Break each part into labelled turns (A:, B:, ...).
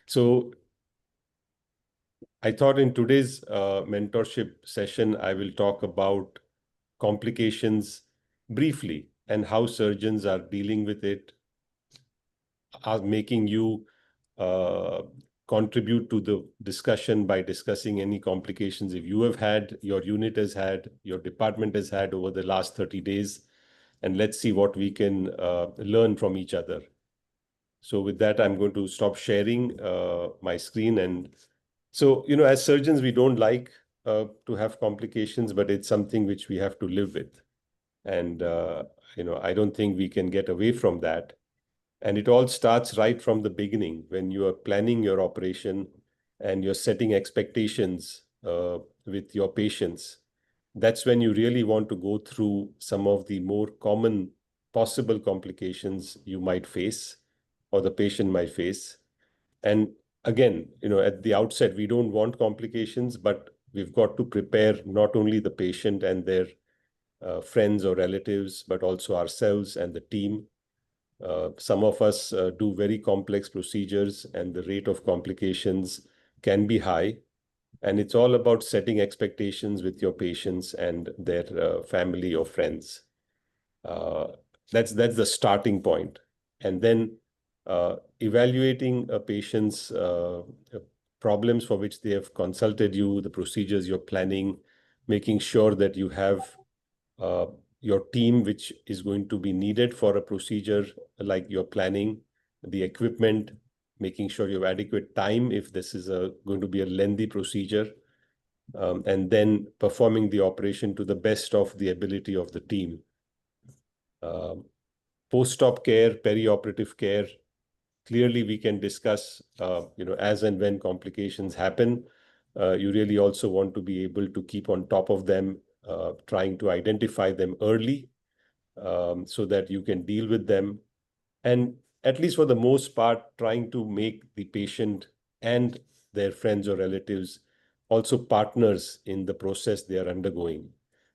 A: So I thought in today's mentorship session, I will talk about complications briefly and how surgeons are dealing with it, are making you uh, contribute to the discussion by discussing any complications if you have had, your unit has had, your department has had over the last 30 days. And let's see what we can learn from each other. So with that, I'm going to stop sharing my screen. And so, as surgeons, we don't like to have complications, but it's something which we have to live with. And, I don't think we can get away from that. And it all starts right from the beginning when you are planning your operation and you're setting expectations with your patients. That's when you really want to go through some of the more common possible complications you might face or the patient might face. And again, at the outset, we don't want complications, but we've got to prepare not only the patient and their friends or relatives, but also ourselves and the team. Some of us do very complex procedures, and the rate of complications can be high. And it's all about setting expectations with your patients and their family or friends. Uh, that's the starting point. And then evaluating a patient's problems for which they have consulted you, the procedures you're planning, making sure that you have uh, your team, which is going to be needed for a procedure like you're planning, the equipment, making sure you have adequate time if this is going to be a lengthy procedure, and then performing the operation to the best of the ability of the team. Um, Post-op care, perioperative care, clearly we can discuss, as and when complications happen. You really also want to be able to keep on top of them, trying to identify them early so that you can deal with them. And at least for the most part, trying to make the patient and their friends or relatives also partners in the process they are undergoing.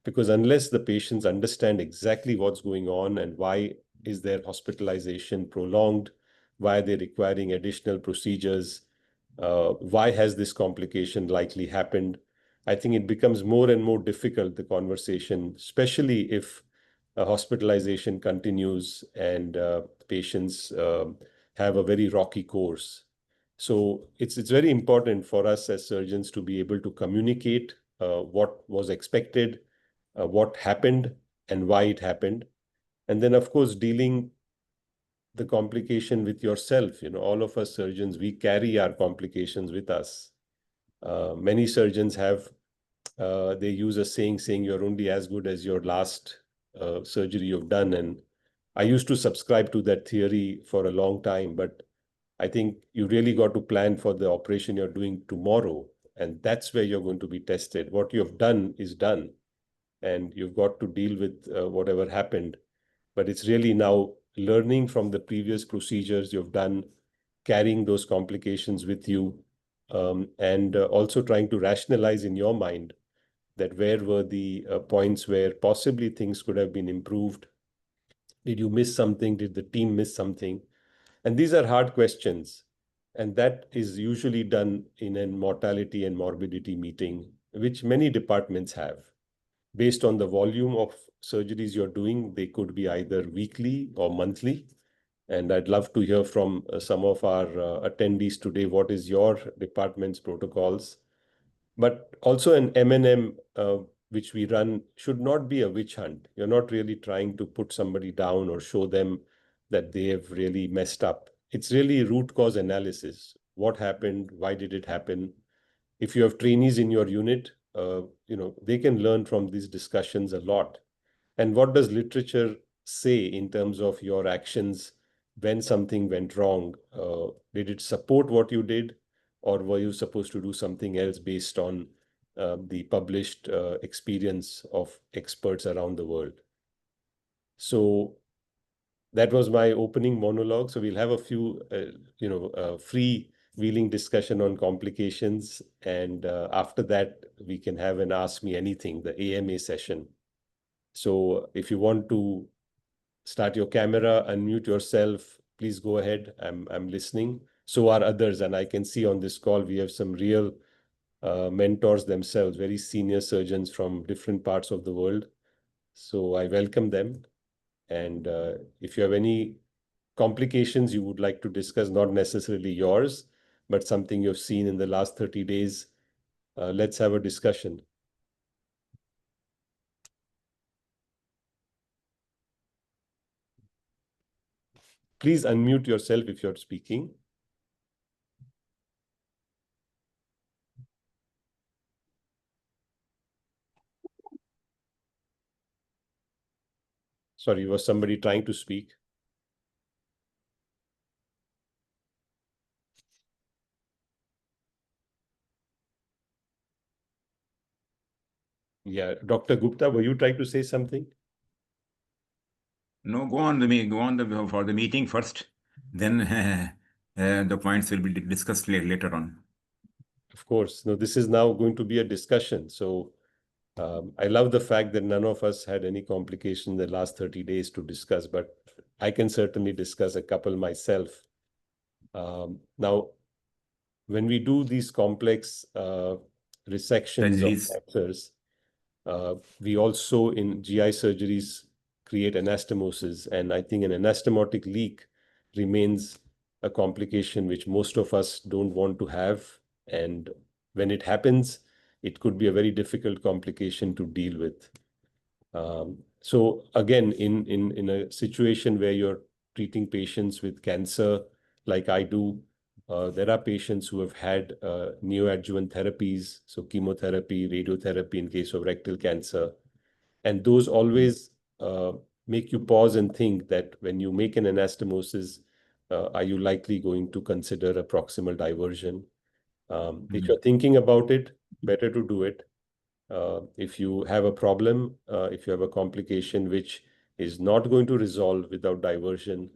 A: Because unless the patients understand exactly what's going on and why is their hospitalization prolonged, why are they requiring additional procedures, why has this complication likely happened, I think it becomes more and more difficult, the conversation, especially if hospitalization continues and patients have a very rocky course. So it's very important for us as surgeons to be able to communicate what was expected, what happened, and why it happened. And then, of course, dealing the complication with yourself. All of us surgeons, we carry our complications with us. Many surgeons have, they use a saying you're only as good as your last surgery you've done. And I used to subscribe to that theory for a long time, but I think you really got to plan for the operation you're doing tomorrow. And that's where you're going to be tested. What you've done is done, and you've got to deal with whatever happened. But it's really now learning from the previous procedures you've done, carrying those complications with you, and also trying to rationalize in your mind that where were the points where possibly things could have been improved. Did you miss something? Did the team miss something? And these are hard questions. And that is usually done in a mortality and morbidity meeting, which many departments have. Based on the volume of surgeries you're doing, they could be either weekly or monthly. And I'd love to hear from some of our attendees today, what is your department's protocols? But also an M&M, which we run, should not be a witch hunt. You're not really trying to put somebody down or show them that they have really messed up. It's really root cause analysis. What happened? Why did it happen? If you have trainees in your unit, they can learn from these discussions a lot. And what does literature say in terms of your actions when something went wrong? Did it support what you did, or were you supposed to do something else based on the published experience of experts around the world? So that was my opening monologue. So we'll have a few, free wheeling discussion on complications. And after that, we can have an Ask Me Anything, the AMA session. So if you want to start your camera, unmute yourself, please go ahead. I'm listening. so are others. And I can see on this call, we have some real mentors themselves, very senior surgeons from different parts of the world. So I welcome them. And if you have any complications you would like to discuss, not necessarily yours, but something you've seen in the last 30 days, let's have a discussion. Please unmute yourself if you're speaking. Sorry, was somebody trying to speak? Yeah, Dr. Gupta, were you trying to say something?
B: No, go on for the meeting first. Then the points will be discussed later on.
A: Of course. No, this is now going to be a discussion. So I love the fact that none of us had any complication in the last 30 days to discuss, but I can certainly discuss a couple myself. Now, when we do these complex resections of
B: Surgeries.
A: cancers, we also in GI surgeries create anastomosis. And I think an anastomotic leak remains a complication which most of us don't want to have. And when it happens, it could be a very difficult complication to deal with. So again, in a situation where you're treating patients with cancer, like I do, there are patients who have had neoadjuvant therapies, so chemotherapy, radiotherapy in case of rectal cancer. And those always make you pause and think that when you make an anastomosis, are you likely going to consider a proximal diversion? If you're thinking about it, better to do it. If you have a problem, if you have a complication which is not going to resolve without diversion,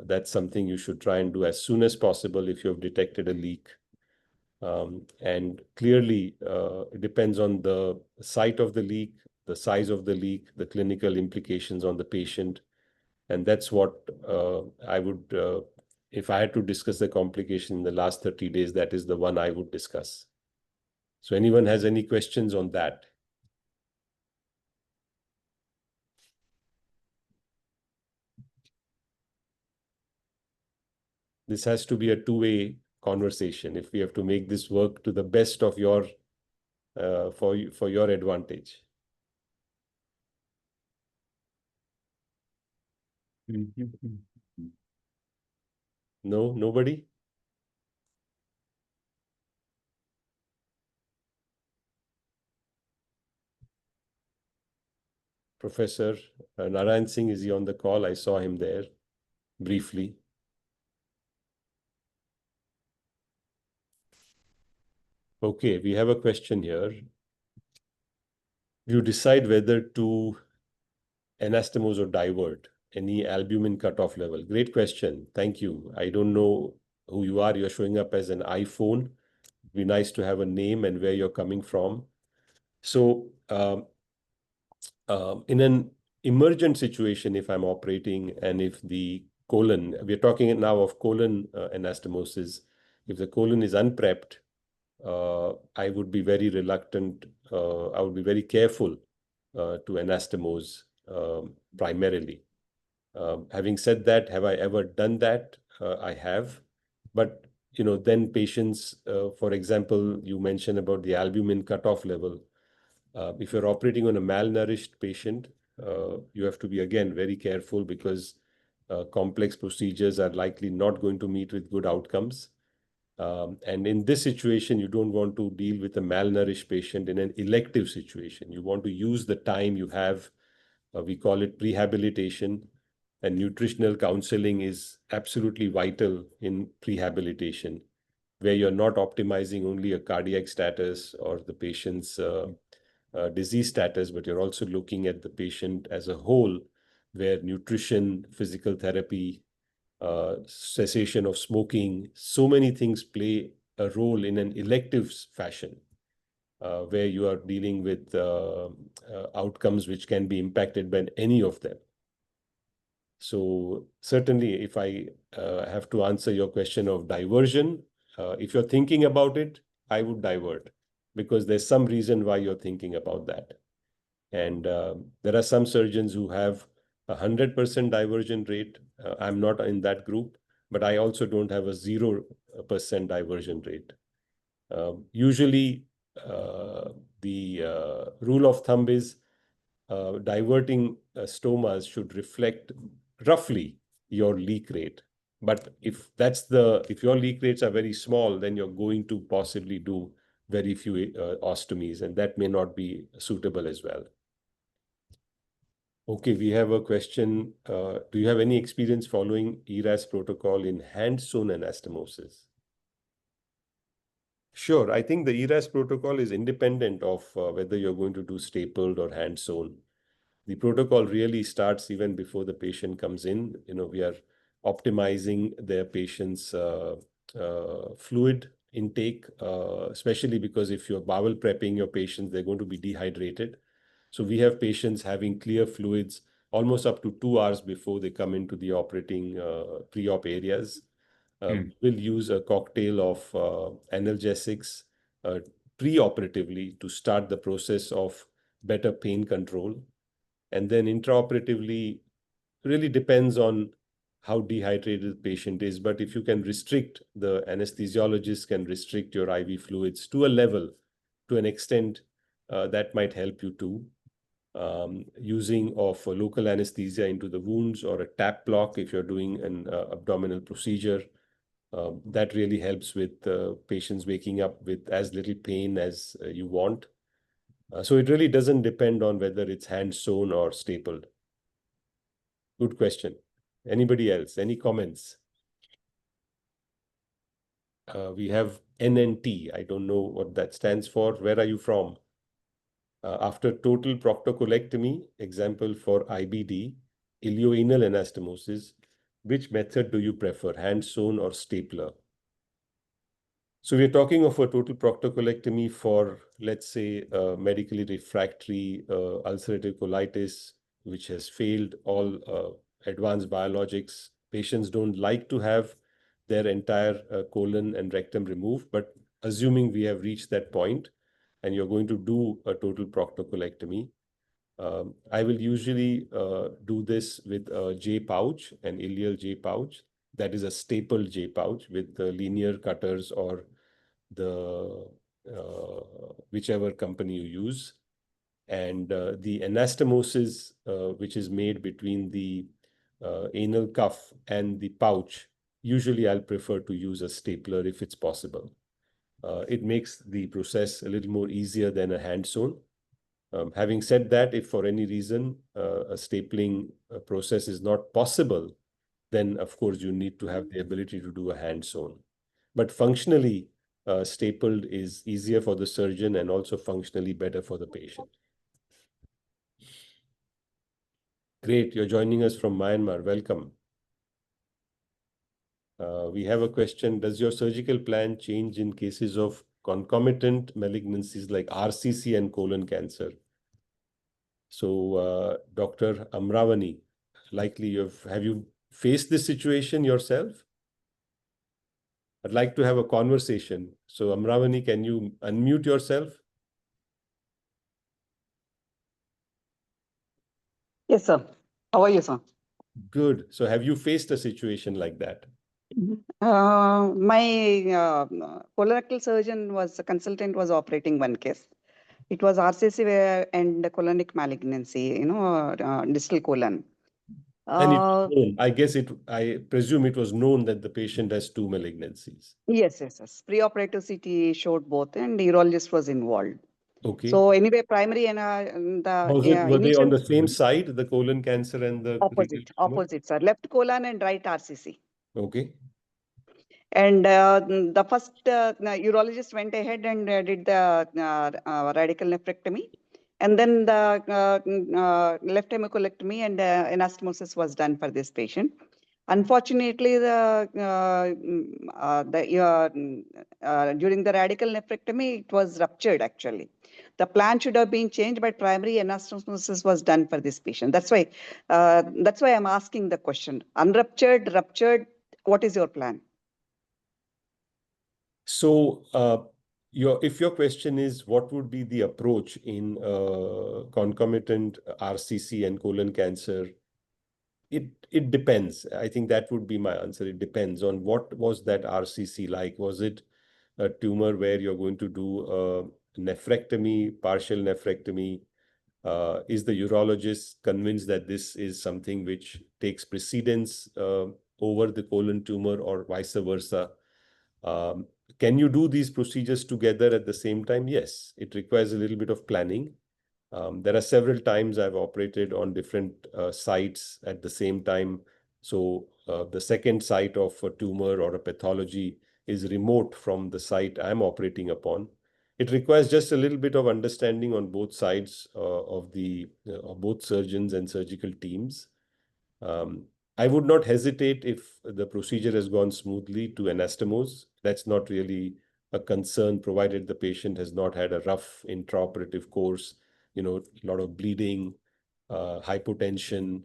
A: that's something you should try and do as soon as possible if you have detected a leak. And clearly, it depends on the site of the leak, the size of the leak, the clinical implications on the patient. And that's what I would, if I had to discuss the complication in the last 30 days, that is the one I would discuss. So anyone has any questions on that? This has to be a two-way conversation if we have to make this work to the best of your for your advantage. No, nobody? Professor Narayan Singh, is he on the call? I saw him there briefly. Okay, we have a question here. You decide whether to anastomose or divert any albumin cutoff level. Great question. Thank you. I don't know who you are. You're showing up as an iPhone. It'd be nice to have a name and where you're coming from. So in an emergent situation, if I'm operating and if the colon, we're talking now of colon anastomosis, if the colon is unprepped, I would be very reluctant, I would be very careful to anastomose primarily. Having said that, have I ever done that? I have. But then patients, for example, you mentioned about the albumin cutoff level. If you're operating on a malnourished patient, you have to be, again, very careful because complex procedures are likely not going to meet with good outcomes. And in this situation, you don't want to deal with a malnourished patient in an elective situation. You want to use the time you have. We call it prehabilitation. And nutritional counseling is absolutely vital in prehabilitation, where you're not optimizing only a cardiac status or the patient's disease status, but you're also looking at the patient as a whole, where nutrition, physical therapy, cessation of smoking, so many things play a role in an elective fashion, where you are dealing with outcomes which can be impacted by any of them. So certainly, if I have to answer your question of diversion, if you're thinking about it, I would divert because there's some reason why you're thinking about that. And there are some surgeons who have 100% diversion rate. I'm not in that group, but I also don't have a 0% diversion rate. Usually, the rule of thumb is diverting stomas should reflect roughly your leak rate. But if your leak rates are very small, then you're going to possibly do very few ostomies, and that may not be suitable as well. Okay, we have a question. Do you have any experience following ERAS protocol in hand-sewn anastomosis? Sure, I think the ERAS protocol is independent of whether you're going to do stapled or hand-sewn. The protocol really starts even before the patient comes in. We are optimizing their patient's fluid intake, especially because if you're bowel prepping your patients, they're going to be dehydrated. So we have patients having clear fluids almost up to 2 hours before they come into the operating pre-op areas. We'll use a cocktail of analgesics pre-operatively to start the process of better pain control. And then intraoperatively, really depends on how dehydrated the patient is. But if you can restrict, the anesthesiologist can restrict your IV fluids to a level, to an extent, that might help you too. Using of a local anesthesia into the wounds or a tap block if you're doing an abdominal procedure. That really helps with patients waking up with as little pain as you want. So it really doesn't depend on whether it's hand sewn or stapled. Good question. Anybody else? Any comments? We have NNT. I don't know what that stands for. Where are you from? After total proctocolectomy, example for IBD, ileoanal anastomosis, which method do you prefer, hand sewn or stapler? So we're talking of a total proctocolectomy for, let's say, medically refractory ulcerative colitis, which has failed all advanced biologics. Patients don't like to have their entire colon and rectum removed, but assuming we have reached that point and you're going to do a total proctocolectomy, I will usually do this with a J pouch, an ileal J pouch. That is a stapled J pouch with the linear cutters or the whichever company you use. And the anastomosis, which is made between the anal cuff and the pouch, usually I'll prefer to use a stapler if it's possible. It makes the process a little more easier than a hand sewn. Having said that, if for any reason a stapling process is not possible, then of course you need to have the ability to do a hand sewn. But functionally, stapled is easier for the surgeon and also functionally better for the patient. Great, you're joining us from Myanmar. Welcome. We have a question. Does your surgical plan change in cases of concomitant malignancies like RCC and colon cancer? So, Dr. Amravani, likely have you faced this situation yourself? I'd like to have a conversation. So, Amravani, can you unmute yourself?
C: Yes, sir. How are you, sir?
A: Good. So, have you faced a situation like that?
C: My colorectal surgeon consultant was operating one case. It was RCC and colonic malignancy, distal colon.
A: And it's known. I presume it was known that the patient has two malignancies.
C: Yes. Preoperative CT showed both, and the urologist was involved.
A: Okay.
C: So anyway, primary and
A: Were they on
C: initial
A: the same side, the colon cancer and the renal tumor?
C: opposite, sir. Left colon and right RCC.
A: Okay.
C: And the first urologist went ahead and did the radical nephrectomy. And then the left hemicolectomy and anastomosis was done for this patient. Unfortunately, during the radical nephrectomy, it was ruptured actually. The plan should have been changed, but primary anastomosis was done for this patient. That's why I'm asking the question. Unruptured, ruptured, what is your plan?
A: So, if your question is what would be the approach in concomitant RCC and colon cancer, it depends. I think that would be my answer. It depends on what was that RCC like. Was it a tumor where you're going to do a nephrectomy, partial nephrectomy? Is the urologist convinced that this is something which takes precedence over the colon tumor or vice versa? Um, can you do these procedures together at the same time? Yes, it requires a little bit of planning. There are several times I've operated on different sites at the same time. So the second site of a tumor or a pathology is remote from the site I'm operating upon. It requires just a little bit of understanding on both sides of both surgeons and surgical teams. Um, I would not hesitate if the procedure has gone smoothly to anastomose. That's not really a concern, provided the patient has not had a rough intraoperative course, a lot of bleeding, hypotension.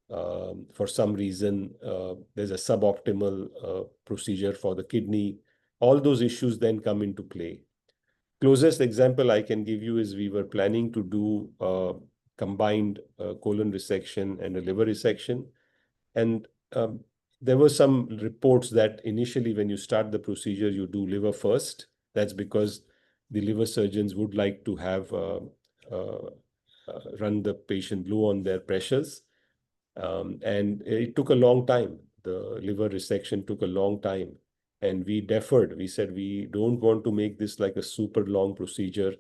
A: For some reason, there's a suboptimal procedure for the kidney. All those issues then come into play. Closest example I can give you is we were planning to do combined colon resection and a liver resection. And there were some reports that initially when you start the procedure, you do liver first. That's because the liver surgeons would like to have run the patient low on their pressures. And it took a long time. The liver resection took a long time. And we deferred. We said we don't want to make this like a super long procedure,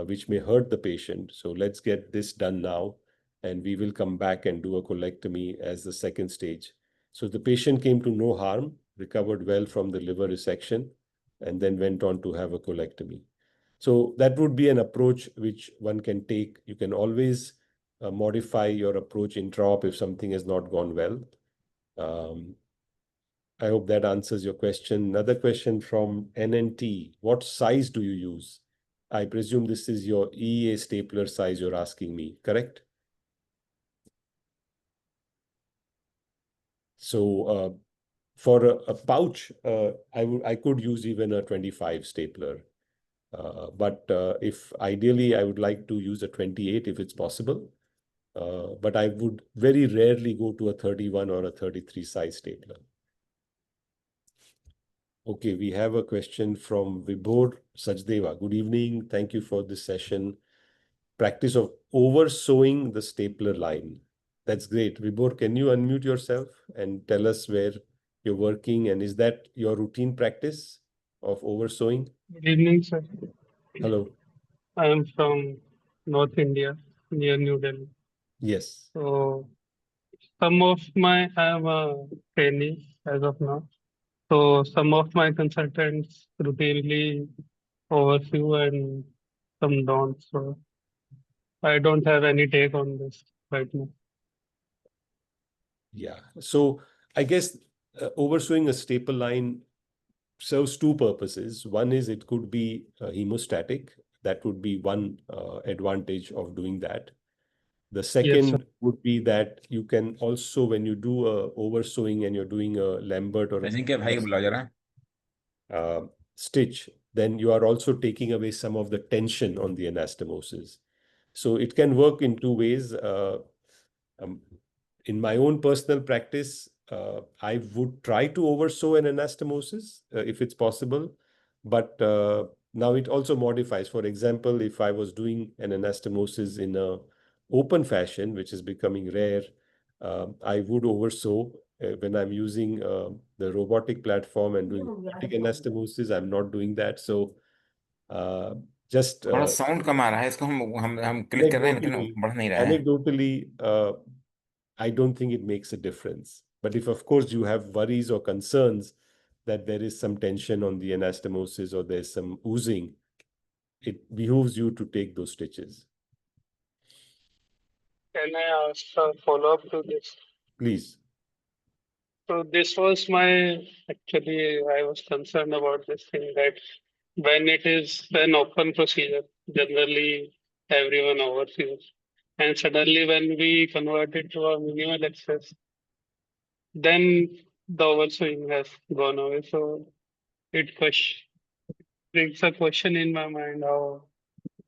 A: which may hurt the patient. So let's get this done now, and we will come back and do a colectomy as the second stage. So the patient came to no harm, recovered well from the liver resection, and then went on to have a colectomy. So that would be an approach which one can take. You can always modify your approach intraop if something has not gone well. I hope that answers your question. Another question from NNT. What size do you use? I presume this is your EA stapler size you're asking me, correct? So for a pouch, I could use even a 25 stapler. But if ideally, I would like to use a 28 if it's possible. But I would very rarely go to a 31 or a 33 size stapler. Okay, we have a question from Vibhor Sajdeva. Good evening. Thank you for this session. Practice of over sewing the stapler line. That's great. Vibhor, can you unmute yourself and tell us where you're working, and is that your routine practice of over sewing?
D: Good evening, sir.
A: Hello.
D: I am from North India, near New Delhi.
A: Yes.
D: So I have a training as of now. So some of my consultants routinely oversee and some don't. So I don't have any take on this right now.
A: Yeah. So I guess oversewing a staple line serves two purposes. One is it could be hemostatic. That would be one advantage of doing that. The
D: Yes, sir.
A: second would be that you can also, when you do oversewing and you're doing a Lambert or a stitch, then you are also taking away some of the tension on the anastomosis. So it can work in two ways. In my own personal practice, I would try to oversew an anastomosis if it's possible, but now it also modifies. For example, if I was doing an anastomosis in a open fashion, which is becoming rare, I would oversew when I'm using the robotic platform and doing robotic anastomosis. I'm not doing that. So just
B: थोड़ा sound कम आ रहा है इसको हम click कर रहे हैं लेकिन बढ़ नहीं रहा है
A: anecdotally, I don't think it makes a difference. But if, of course, you have worries or concerns that there is some tension on the anastomosis or there's some oozing, it behooves you to take those stitches.
D: Can I ask a follow-up to this?
A: Please.
D: So this was actually, I was concerned about this thing that when it is an open procedure, generally everyone oversees. And suddenly when we convert it to a minimal access, then the overswing has gone away. So it brings a question in my mind how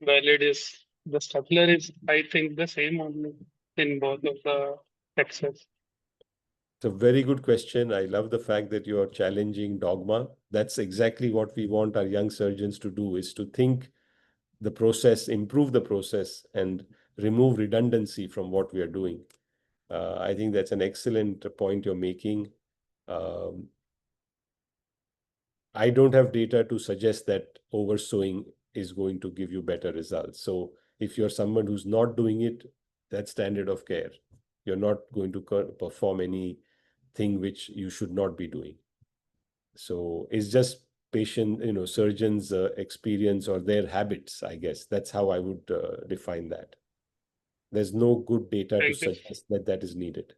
D: valid is the stapler is, I think, the same only in both of the access.
A: It's a very good question. I love the fact that you are challenging dogma. That's exactly what we want our young surgeons to do, is to think the process, improve the process, and remove redundancy from what we are doing. I think that's an excellent point you're making. Um, I don't have data to suggest that oversewing is going to give you better results. So if you're someone who's not doing it, that's standard of care. You're not going to perform anything which you should not be doing. So it's just patient, surgeons' experience or their habits, I guess. That's how I would define that. There's no good data to
D: Thank you.
A: suggest that that is needed.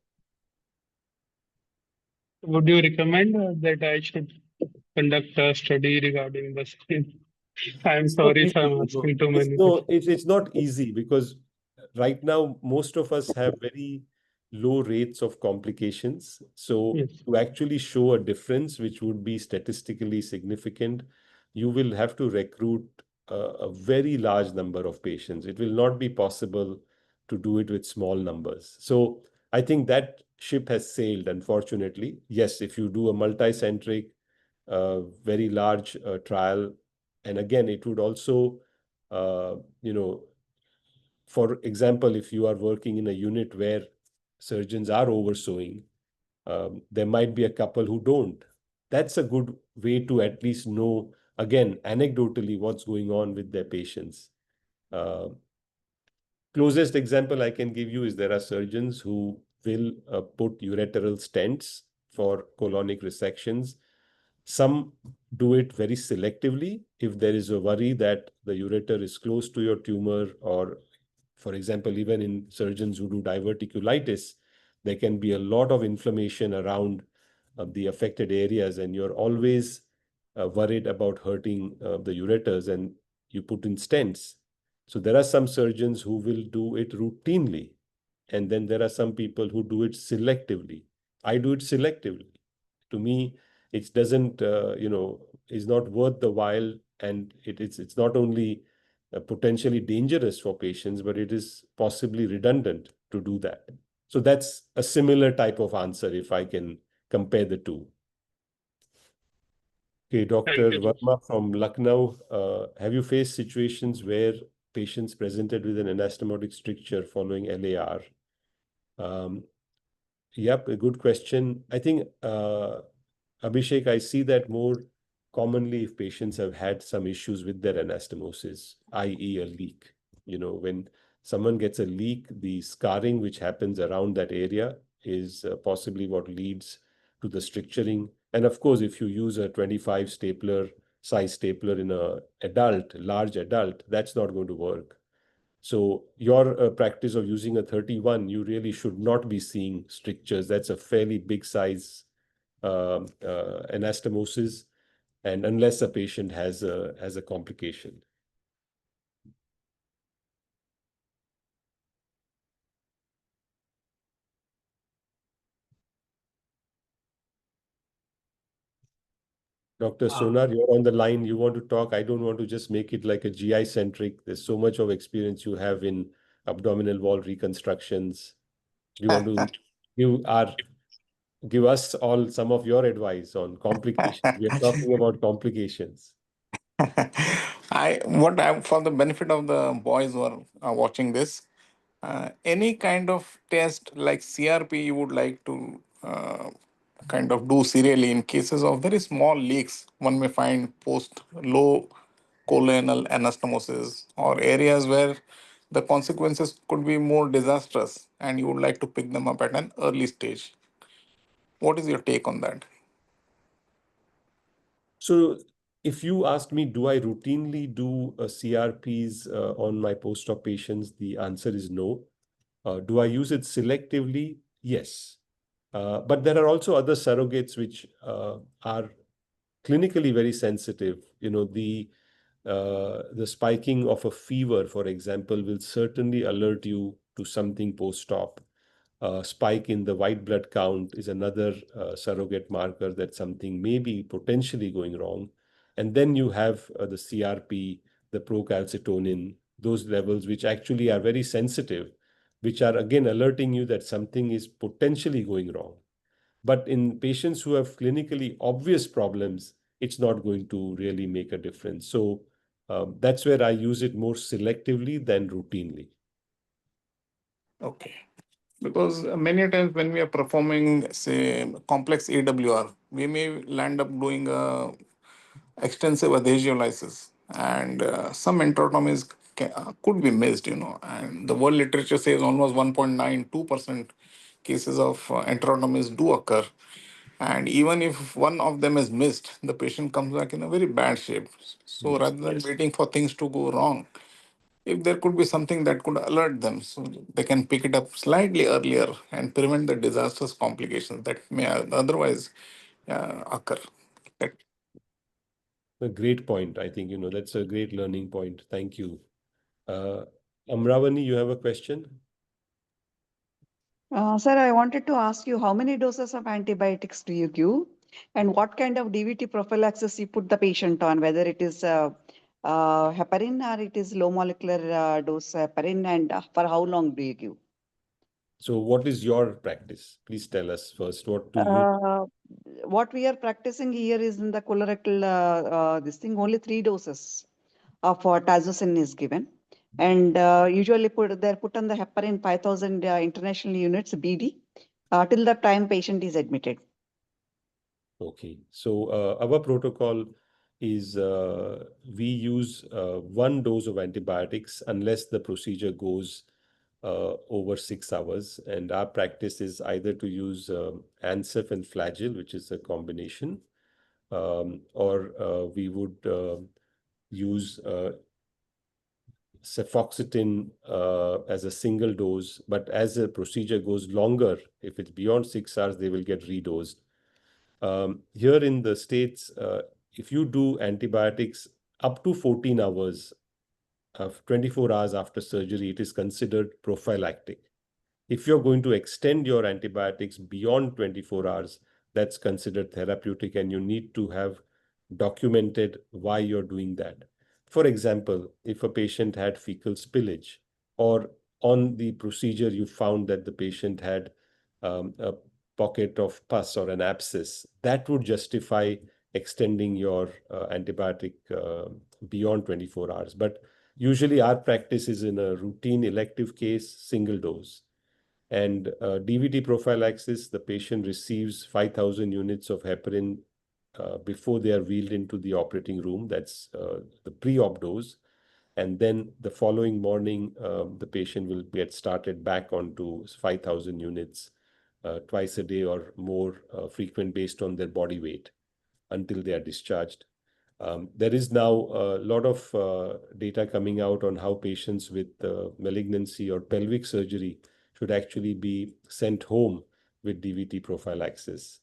D: Would you recommend that I should conduct a study regarding the same? I'm
A: It's not
D: sorry if
A: easy.
D: I'm asking too many questions.
A: It's not easy because right now most of us have very low rates of complications. So
D: Yes.
A: to actually show a difference, which would be statistically significant, you will have to recruit a very large number of patients. It will not be possible to do it with small numbers. So I think that ship has sailed, unfortunately. Yes, if you do a multicentric, very large trial, and again, it would also, uh, you know, for example, if you are working in a unit where surgeons are oversewing, there might be a couple who don't. That's a good way to at least know, again, anecdotally, what's going on with their patients. Uh, Closest example I can give you is there are surgeons who will put ureteral stents for colonic resections. Some do it very selectively if there is a worry that the ureter is close to your tumor, or, for example, even in surgeons who do diverticulitis, there can be a lot of inflammation around the affected areas, and you're always worried about hurting the ureters, and you put in stents. So there are some surgeons who will do it routinely, and then there are some people who do it selectively. I do it selectively. To me, it doesn't, is not worth the while, and it's not only potentially dangerous for patients, but it is possibly redundant to do that. So that's a similar type of answer if I can compare the two. Okay,
D: Thank
A: Dr.
D: you.
A: Verma from Lucknow, have you faced situations where patients presented with an anastomotic stricture following LAR? Yep, a good question. I think, Abhishek, I see that more commonly if patients have had some issues with their anastomosis, i.e. a leak. When someone gets a leak, the scarring which happens around that area is possibly what leads to the stricturing. And of course, if you use a 25 size stapler in a large adult, that's not going to work. So your practice of using a 31, you really should not be seeing strictures. That's a fairly big size anastomosis, and unless a patient has a complication. Dr. Sonar, you're on the line. You want to talk? I don't want to just make it like a GI centric. There's so much of experience you have in abdominal wall reconstructions. Do you want to give us all some of your advice on complications? We are talking about complications.
E: For the benefit of the boys who are watching this, any kind of test like CRP you would like to kind of do serially in cases of very small leaks one may find post low colonal anastomosis, or areas where the consequences could be more disastrous and you would like to pick them up at an early stage. What is your take on that?
A: So if you asked me, do I routinely do CRPs on my post-op patients? The answer is no. Do I use it selectively? Yes. But there are also other surrogates which are clinically very sensitive. The spiking of a fever, for example, will certainly alert you to something post-op. Spike in the white blood count is another surrogate marker that something may be potentially going wrong. And then you have the CRP, the procalcitonin, those levels which actually are very sensitive, which are again alerting you that something is potentially going wrong. But in patients who have clinically obvious problems, it's not going to really make a difference. So that's where I use it more selectively than routinely.
E: Okay. Because many times when we are performing, say, complex AWR, we may land up doing a extensive adhesiolysis, and some enterotomies could be missed, and the world literature says almost 1.92% cases of enterotomies do occur. And even if one of them is missed, the patient comes back in a very bad shape. So
A: Yes.
E: rather than waiting for things to go wrong, if there could be something that could alert them, so they can pick it up slightly earlier and prevent the disastrous complications that may otherwise occur. That-
A: A great point. I think, that's a great learning point. Thank you. Amravani, you have a question?
C: Sir, I wanted to ask you how many doses of antibiotics do you give and what kind of DVT prophylaxis you put the patient on, whether it is heparin or it is low molecular dose heparin, and for how long do you give?
A: So what is your practice? Please tell us first. What do you?
C: What we are practicing here is in the colorectal, this thing, only 3 doses of tazocin is given. And usually they're put on the heparin 5,000 international units BD till the time patient is admitted.
A: Okay. So our protocol is we use 1 dose of antibiotics unless the procedure goes over 6 hours. And our practice is either to use Ansef and Flagyl, which is a combination, or we would use cefoxitin as a single dose. But as the procedure goes longer, if it's beyond 6 hours, they will get redosed. Here in the States, if you do antibiotics up to 14 hours, 24 hours after surgery, it is considered prophylactic. If you're going to extend your antibiotics beyond 24 hours, that's considered therapeutic, and you need to have documented why you're doing that. For example, if a patient had fecal spillage, or on the procedure you found that the patient had a pocket of pus or an abscess, that would justify extending your antibiotic beyond 24 hours. But usually our practice is in a routine elective case, single dose. And DVT prophylaxis, the patient receives 5,000 units of heparin before they are wheeled into the operating room. That's the pre-op dose. And then the following morning, the patient will get started back onto 5,000 units twice a day or more frequent based on their body weight until they are discharged. There is now a lot of data coming out on how patients with malignancy or pelvic surgery should actually be sent home with DVT prophylaxis.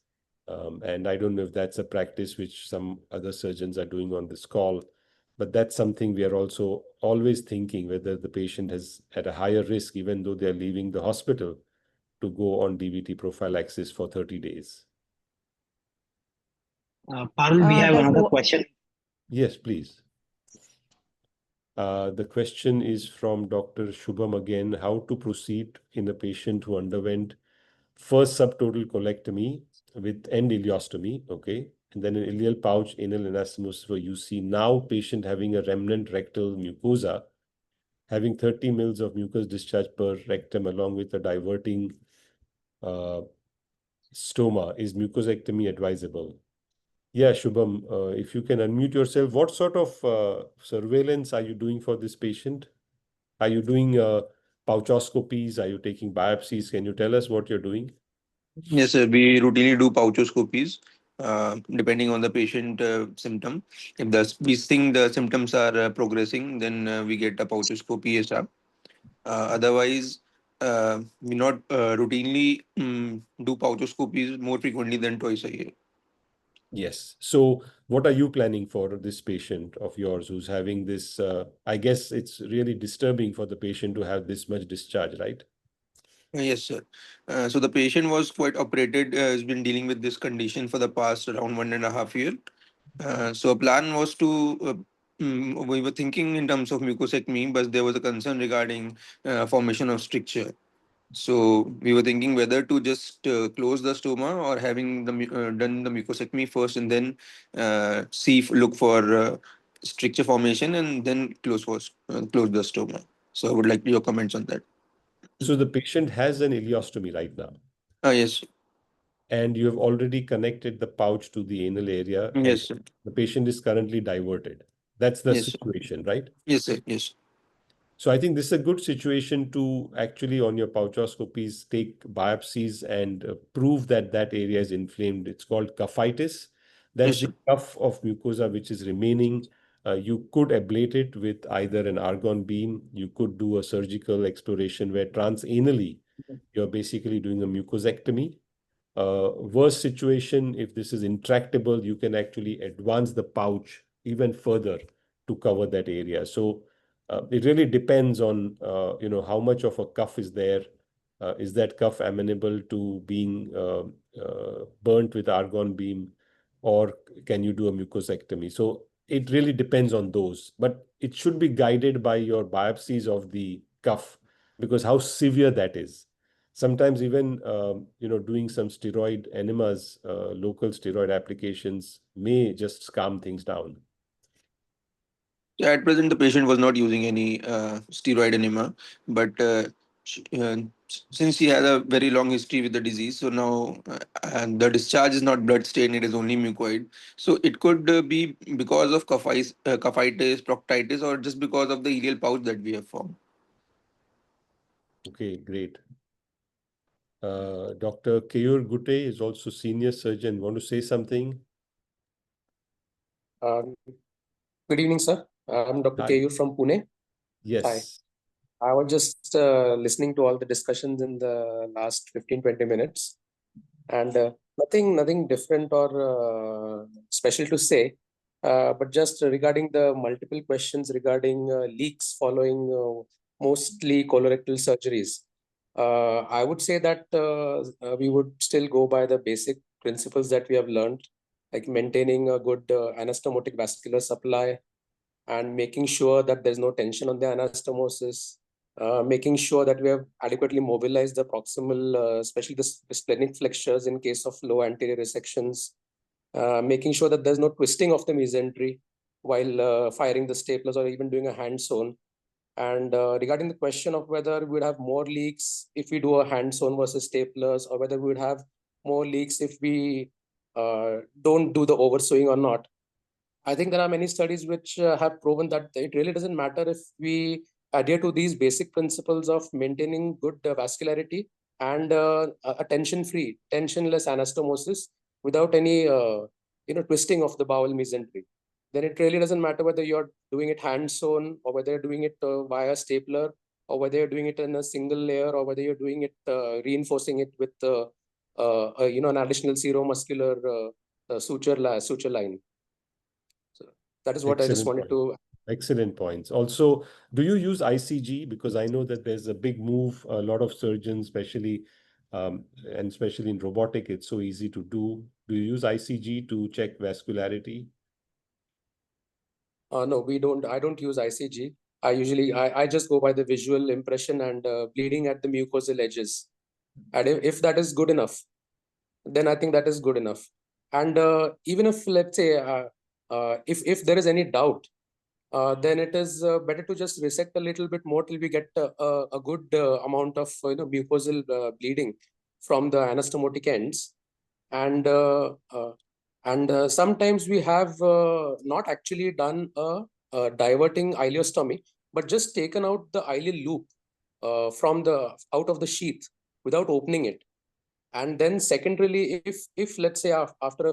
A: And I don't know if that's a practice which some other surgeons are doing on this call, but that's something we are also always thinking, whether the patient has at a higher risk, even though they're leaving the hospital, to go on DVT prophylaxis for 30 days.
F: Parul, we have
C: Does
F: another
C: wo-
F: question.
A: Yes, please. The question is from Dr. Shubham again, how to proceed in a patient who underwent first subtotal colectomy with end ileostomy, okay, and then an ileal pouch, anal anastomosis for UC. Now patient having a remnant rectal mucosa, having 30 mils of mucus discharge per rectum along with a diverting stoma. Is mucosectomy advisable? Yeah, Shubham, if you can unmute yourself, what sort of surveillance are you doing for this patient? Are you doing pouchoscopies? Are you taking biopsies? Can you tell us what you're doing?
G: Yes, sir. We routinely do pouchoscopies depending on the patient symptom. If we think the symptoms are progressing, then we get a pouchoscopy ASAP. Otherwise, we not routinely do pouchoscopies more frequently than twice a year.
A: Yes. So what are you planning for this patient of yours who's having this? I guess it's really disturbing for the patient to have this much discharge, right?
G: Yes, sir. So the patient was quite operated, has been dealing with this condition for the past around 1.5 years. So a plan was to, we were thinking in terms of mucosectomy, but there was a concern regarding formation of stricture. So we were thinking whether to just close the stoma or having done the mucosectomy first and then look for stricture formation and then close the stoma. So I would like your comments on that.
A: So the patient has an ileostomy right now,
G: Yes,
A: and you have already connected the pouch to the anal area, and
G: yes, sir.
A: the patient is currently diverted. That's the
G: Yes, sir.
A: situation, right?
G: Yes, sir. Yes,
A: So I think this is a good situation to actually on your pouchoscopies take biopsies and prove that that area is inflamed. It's called cuffitis. That's
G: yes,
A: the
G: sir.
A: cuff of mucosa which is remaining. You could ablate it with either an argon beam. You could do a surgical exploration where transanally you're basically doing a mucosectomy. Worst situation, if this is intractable, you can actually advance the pouch even further to cover that area. So it really depends on how much of a cuff is there. Is that cuff amenable to being burnt with argon beam, or can you do a mucosectomy? So it really depends on those, but it should be guided by your biopsies of the cuff because how severe that is. Sometimes even doing some steroid enemas, local steroid applications may just calm things down.
G: Yeah, at present, the patient was not using any steroid enema, but since he has a very long history with the disease, so now and the discharge is not blood stain; it is only mucoid. So it could be because of cuffitis, proctitis, or just because of the ileal pouch that we have formed.
A: Okay, great. Dr. Keyur Gute is also senior surgeon. Want to say something?
F: Um, Good evening, sir. I'm Dr.
A: Hi.
F: Keyur from Pune. Hi.
A: Yes.
F: I was just listening to all the discussions in the last 15-20 minutes, and nothing different or special to say, but just regarding the multiple questions regarding leaks following mostly colorectal surgeries. I would say that we would still go by the basic principles that we have learned, like maintaining a good anastomotic vascular supply, and making sure that there's no tension on the anastomosis, making sure that we have adequately mobilized the proximal, especially the splenic flexures in case of low anterior resections, making sure that there's no twisting of the mesentery while firing the staplers or even doing a hand sewn. And regarding the question of whether we would have more leaks if we do a hand sewn versus staplers, or whether we would have more leaks if we don't do the oversewing or not, I think there are many studies which have proven that it really doesn't matter if we adhere to these basic principles of maintaining good vascularity and a tension-free, tensionless anastomosis without any twisting of the bowel mesentery. Then it really doesn't matter whether you're doing it hand sewn or whether you're doing it via stapler or whether you're doing it in a single layer or whether you're doing it reinforcing it with an additional seromuscular suture line. So that is what I just
A: Excellent
F: wanted
A: point.
F: to.
A: Excellent points. Also, do you use ICG? Because I know that there's a big move. A lot of surgeons, and especially in robotic, it's so easy to do. Do you use ICG to check vascularity?
F: No, we don't. I don't use ICG. I just go by the visual impression and bleeding at the mucosal edges. And if that is good enough, then I think that is good enough. And even if, let's say, if there is any doubt, then it is better to just resect a little bit more till we get a good amount of mucosal bleeding from the anastomotic ends. And sometimes we have not actually done a diverting ileostomy, but just taken out the ileal loop from the out of the sheath without opening it. And then secondarily, if let's say after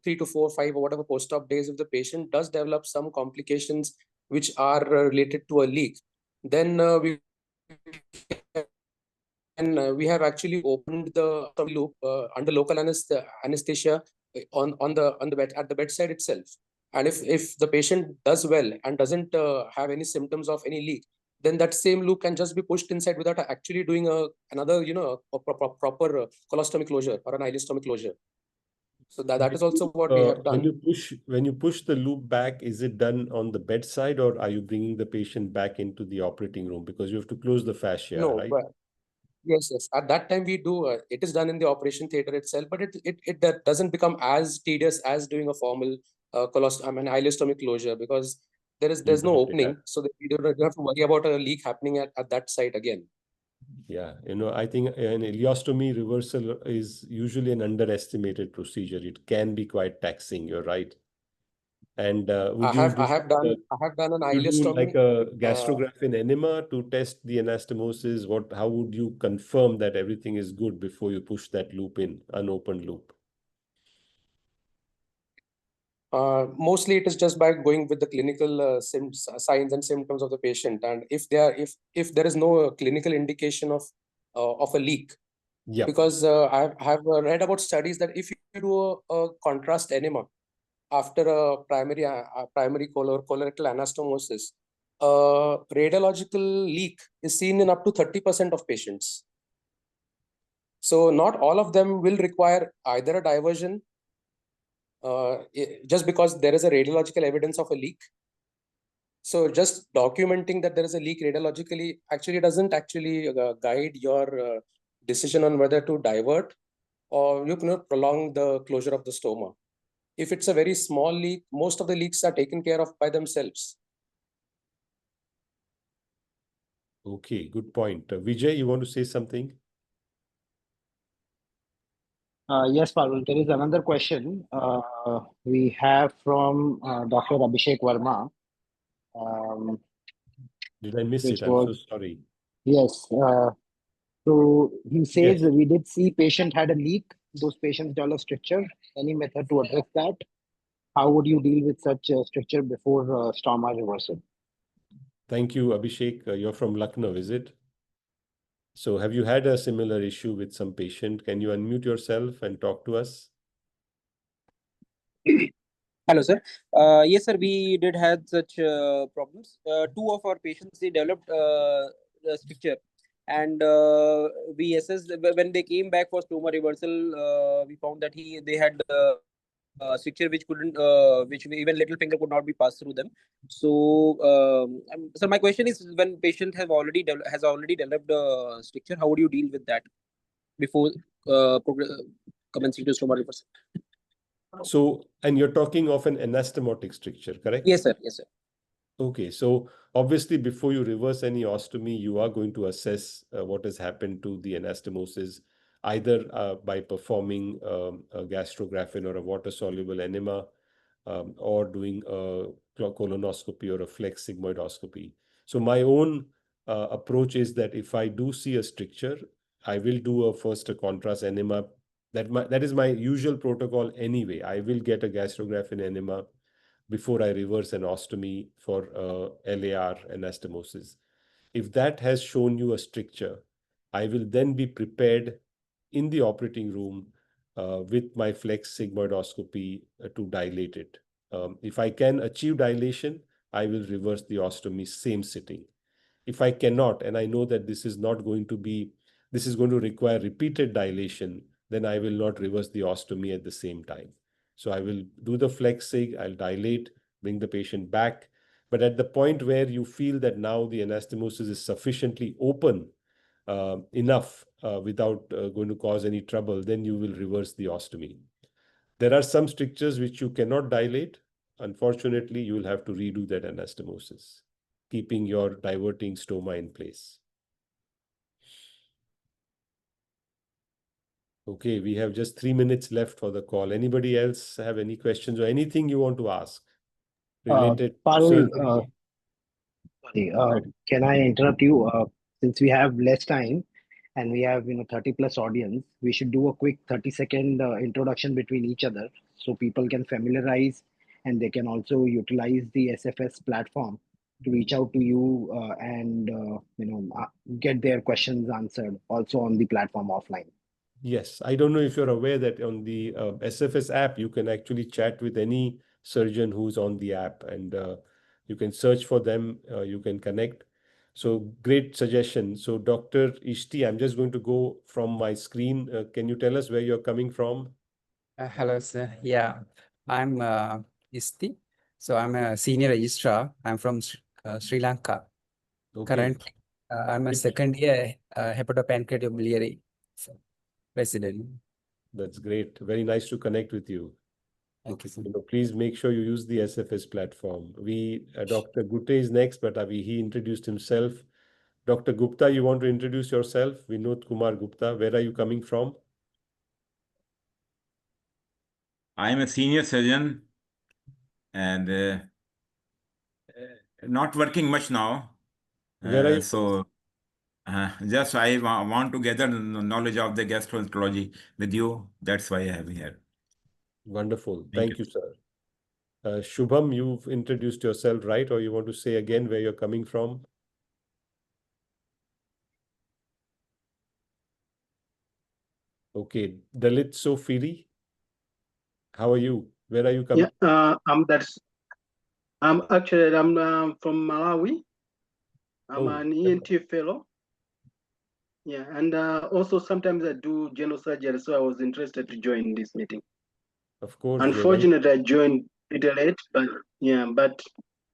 F: 3 to 4, 5 or whatever post-op days, if the patient does develop some complications which are related to a leak, then we we have actually opened the loop under local anesthesia on the bed at the bedside itself. And if the patient does well and doesn't have any symptoms of any leak, then that same loop can just be pushed inside without actually doing another proper colostomy closure or an ileostomy closure. So that is also what we have done.
A: When you push the loop back, is it done on the bedside, or are you bringing the patient back into the operating room, because you have to close the fascia,
F: No,
A: right?
F: but yes. At that time we do. It is done in the operation theater itself, but it doesn't become as tedious as doing a formal ileostomy closure, because there's
A: You
F: no
A: got it.
F: opening, so that we don't have to worry about a leak happening at that site again.
A: Yeah, I think an ileostomy reversal is usually an underestimated procedure. It can be quite taxing. You're right. And would you
F: I have done an
A: you do like
F: ileostomy.
A: a gastrograph in enema to test the anastomosis? How would you confirm that everything is good before you push that loop in, unopened loop?
F: Mostly it is just by going with the clinical signs and symptoms of the patient, and if there is no clinical indication of a leak.
A: Yeah.
F: Because I have read about studies that if you do a contrast enema after a primary colorectal anastomosis, radiological leak is seen in up to 30% of patients. So not all of them will require either a diversion, just because there is a radiological evidence of a leak. So just documenting that there is a leak radiologically actually doesn't guide your decision on whether to divert or you can prolong the closure of the stoma. If it's a very small leak, most of the leaks are taken care of by themselves.
A: Okay, good point. Vijay, you want to say something?
H: Yes, Parul, there is another question we have from Dr. Abhishek Verma,
A: Did I miss
H: which
A: it? I'm so
H: was,
A: sorry.
H: yes. So he says
A: Yes.
H: we did see patient had a leak. Those patients develop stricture. Any method to address that? How would you deal with such stricture before stoma reversal?
A: Thank you, Abhishek. You're from Lucknow, is it? So have you had a similar issue with some patient? Can you unmute yourself and talk to us?
I: Hello, sir. Yes, sir. We did had such problems. Two of our patients they developed a stricture, and we assessed when they came back for stoma reversal. We found that they had stricture which couldn't, which even little finger could not be passed through them. So my question is, when patient has already developed a stricture, how would you deal with that before commencing to stoma reversal?
A: So, and you're talking of an anastomotic stricture, correct?
I: Yes, sir. Yes, sir.
A: Okay, so obviously before you reverse any ostomy, you are going to assess what has happened to the anastomosis, either by performing a gastrographin or a water-soluble enema, or doing a colonoscopy or a flex sigmoidoscopy. So my own approach is that if I do see a stricture, I will do first a contrast enema. That is my usual protocol anyway. I will get a gastrographin enema before I reverse an ostomy for LAR anastomosis. If that has shown you a stricture, I will then be prepared in the operating room with my flex sigmoidoscopy to dilate it. If I can achieve dilation, I will reverse the ostomy same sitting. If I cannot, and I know that this is going to require repeated dilation, then I will not reverse the ostomy at the same time. So I will do the flex sig, I'll dilate, bring the patient back. But at the point where you feel that now the anastomosis is sufficiently open enough without going to cause any trouble, then you will reverse the ostomy. There are some strictures which you cannot dilate. Unfortunately, you will have to redo that anastomosis, keeping your diverting stoma in place. Okay, we have just 3 minutes left for the call. Anybody else have any questions or anything you want to ask related to
H: Parul,
A: surgery?
H: sorry, can I interrupt you? Since we have less time and we have 30 plus audience, we should do a quick 30-second introduction between each other so people can familiarize and they can also utilize the SFS platform to reach out to you and get their questions answered also on the platform offline.
A: Yes, I don't know if you're aware that on the SFS app, you can actually chat with any surgeon who's on the app, and you can search for them, you can connect. So great suggestion. So Dr. Ishti, I'm just going to go from my screen. Can you tell us where you're coming from?
J: Hello, sir. Yeah, I'm Isti. So I'm a senior registrar. I'm from Sri Lanka.
A: Okay,
J: Currently, I'm a second year hepatopancreatobiliary resident.
A: that's great. Very nice to connect with you.
J: Thank you, sir.
A: Please make sure you use the SFS platform. Dr. Gutte is next, but he introduced himself. Dr. Gupta, you want to introduce yourself? Vinod Kumar Gupta, where are you coming from?
B: I'm a senior surgeon and not working much now.
A: Where are you?
B: So just I want to gather the knowledge of the gastroenterology with you. That's why I have here.
A: Wonderful.
B: Thank
A: Thank you, sir. Shubham, you've introduced yourself, right? Or you want to say again where you're coming from? Okay. Dalit Sofiri, how are you? Where are you coming?
K: Yeah, I'm from Malawi. I'm an ENT fellow. Yeah, and also sometimes I do general surgery, so I was interested to join this meeting.
A: Of course.
K: Unfortunately, I joined little late, but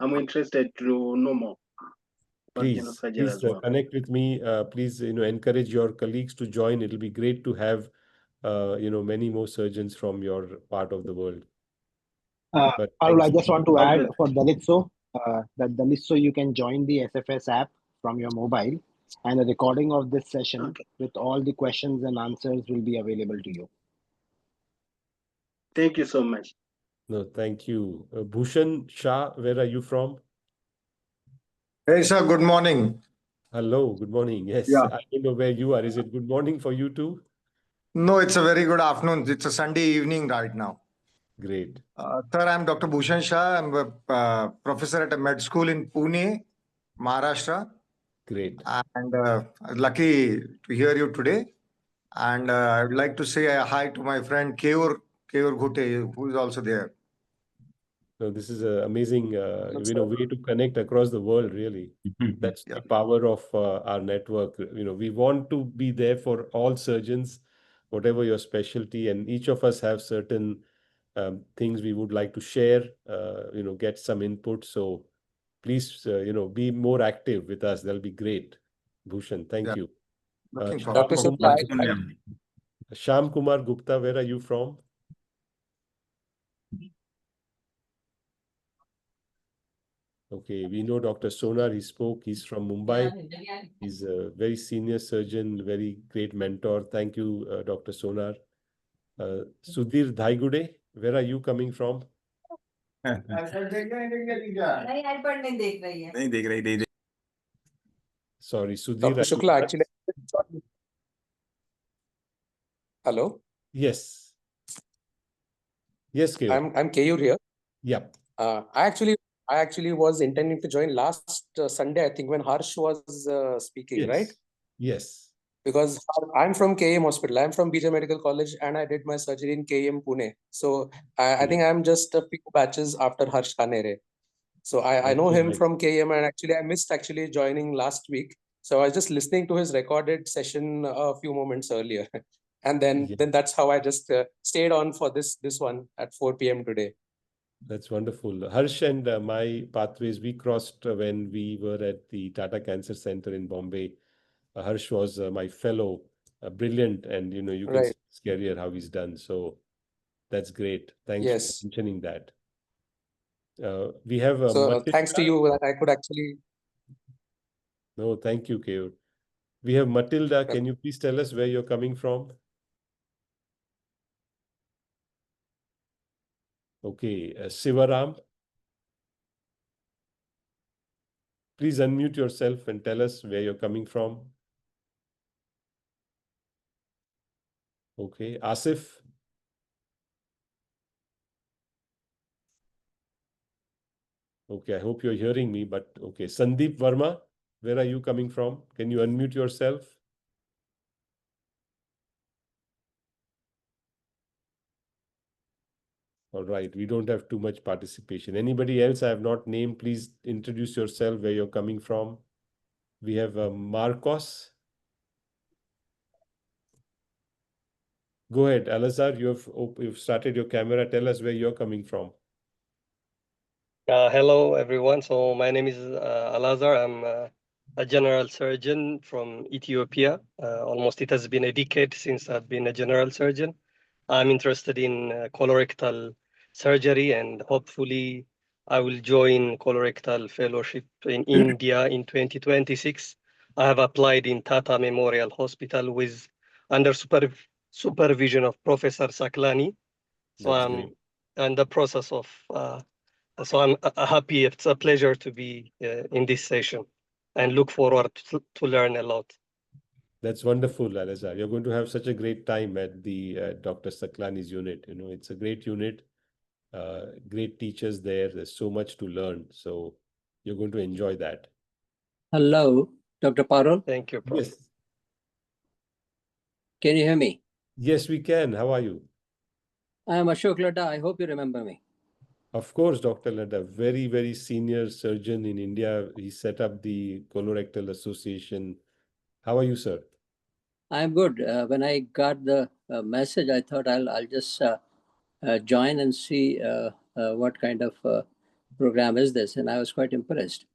K: I'm interested to know more about general surgery as well.
A: Connect with me. Please, encourage your colleagues to join. It'll be great to have, many more surgeons from your part of the world.
H: Parul, I just want to add for Dalitso that Dalitso you can join the SFS app from your mobile, and a recording of this session with all the questions and answers will be available to you.
K: Thank you so much.
A: No, thank you. Bhushan Shah, where are you from?
L: Hey, sir, good morning.
A: Hello, good morning. Yes,
L: Yeah.
A: I don't know where you are. Is it good morning for you too?
L: No, it's a very good afternoon. It's a Sunday evening right now.
A: Great.
L: Sir, I'm Dr. Bhushan Shah. I'm a professor at a med school in Pune, Maharashtra.
A: Great.
L: And lucky to hear you today. And I would like to say hi to my friend Keur Ghute, who is also there.
A: No, this is an amazing, way to connect across the world, really. That's the power of our network. We want to be there for all surgeons, whatever your specialty, and each of us have certain things we would like to share, get some input. So please, be more active with us. That'll be great. Bhushan, thank you.
L: Looking
A: Shyam
L: forward.
A: Kumar, Shyam Kumar Gupta, where are you from? Okay, we know Dr. Sonar, he spoke, he's from Mumbai. He's a very senior surgeon, very great mentor. Thank you, Dr. Sonar. Sudhir Dhaigude, where are you coming from? Sorry, Sudhir.
F: Dr. Shukla, actually. Hello?
A: Yes. Yes, Keyur.
F: I'm Keyur here.
A: Yeah.
F: I actually was intending to join last Sunday, I think, when Harsh was speaking,
A: Yes.
F: right?
A: Yes.
F: Because I'm from KM Hospital. I'm from BJ Medical College, and I did my surgery in KM Pune. So I think I'm just a few batches after Harsh Khanere. So I know him from KM, and actually I missed joining last week. So I was just listening to his recorded session a few moments earlier. And then that's how I just stayed on for this one at 4 p.m. today.
A: That's wonderful. Harsh and my pathways, we crossed when we were at the Tata Cancer Center in Bombay. Harsh was my fellow, brilliant, and you can see his career, how he's done. So that's great. Thanks for mentioning that. We have
F: so thanks to you that I could actually.
A: No, thank you, Keyur. We have Matilda. Can you please tell us where you're coming from? Okay, Sivaram. Please unmute yourself and tell us where you're coming from. Okay, Asif. Okay, I hope you're hearing me, but okay. Sandeep Verma, where are you coming from? Can you unmute yourself? All right, we don't have too much participation. Anybody else I have not named, please introduce yourself, where you're coming from. We have Marcos. Go ahead, Alazar, you've started your camera. Tell us where you're coming from.
M: Hello, everyone. So my name is Alazar. I'm a general surgeon from Ethiopia. Almost it has been a decade since I've been a general surgeon. I'm interested in colorectal surgery, and hopefully I will join colorectal fellowship in India in 2026. I have applied in Tata Memorial Hospital with under supervision of Professor Saklani. So
A: That's
M: I'm
A: great.
M: in the process of so I'm happy. It's a pleasure to be in this session and look forward to learn a lot.
A: That's wonderful, Alazar. You're going to have such a great time at the Dr. Saklani's unit. You know, it's a great unit, great teachers there. There's so much to learn. So you're going to enjoy that.
N: Hello, Dr. Parul.
M: Thank you, Prof.
A: Yes.
N: Can you hear me?
A: Yes, we can. How are you?
N: I am Ashok Ladda. I hope you remember me.
A: Of course, Dr. Ladda, very, very senior surgeon in India. He set up the Colorectal Association. How are you, sir?
N: I am good. When I got the message, I thought I'll just join and see what kind of program is this, and I was quite impressed.